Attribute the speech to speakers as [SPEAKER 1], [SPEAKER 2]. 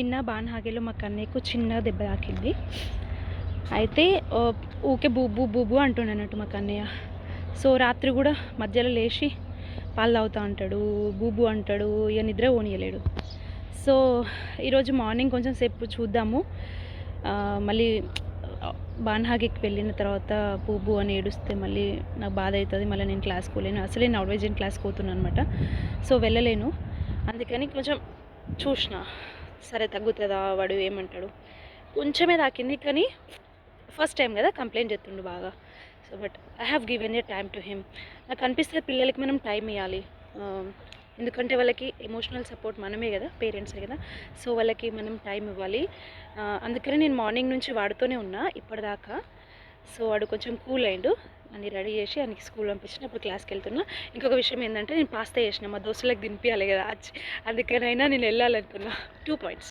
[SPEAKER 1] నిన్న బాన్హాగేలో మా కన్నయ్యకు చిన్న దెబ్బ తాకింది. అయితే ఊకే బూబు బూబు అంటుండన్నట్టు మా కన్నయ్య. సో రాత్రి కూడా మధ్యలో లేచి పాలు తాగుతూ ఉంటాడు, బూబు అంటాడు, ఇక నిద్ర పోనీయలేడు. సో ఈరోజు మార్నింగ్ కొంచెం సేపు చూద్దాము, మళ్ళీ బాన్హాగేకి వెళ్ళిన తర్వాత బూబు అని ఏడుస్తే మళ్ళీ నాకు బాధ అవుతుంది, మళ్ళీ నేను క్లాస్కి పోలేను. అసలే నార్వేజియన్ క్లాస్కి పోతున్నాను అనమాట. సో వెళ్ళలేను, అందుకని కొంచెం చూసిన సరే తగ్గుతుందా, వాడు ఏమంటాడు. కొంచెమే తాకింది, కానీ ఫస్ట్ టైం కదా కంప్లైంట్ చేస్తుండు బాగా. So but I have given a time to him. నాకు అనిపిస్తుంది పిల్లలకి మనం టైం ఇవ్వాలి, ఎందుకంటే వాళ్ళకి ఎమోషనల్ సపోర్ట్ మనమే కదా, పేరెంట్సే కదా. సో వాళ్ళకి మనం టైం ఇవ్వాలి. అందుకని నేను మార్నింగ్ నుంచి వాడుతూనే ఉన్నా ఇప్పటిదాకా. సో వాడు కొంచెం కూల్ అయిండు, అన్ని రెడీ చేసి ఆయనకి స్కూల్ పంపించిన, ఇప్పుడు క్లాస్కి వెళ్తున్నా. ఇంకొక విషయం ఏంటంటే నేను పాస్తా చేసిన, మా దోస్తులకు తినిపించాలి కదా, అందుకనైనా నేను వెళ్ళాలనుకున్నా. 2 పాయింట్స్.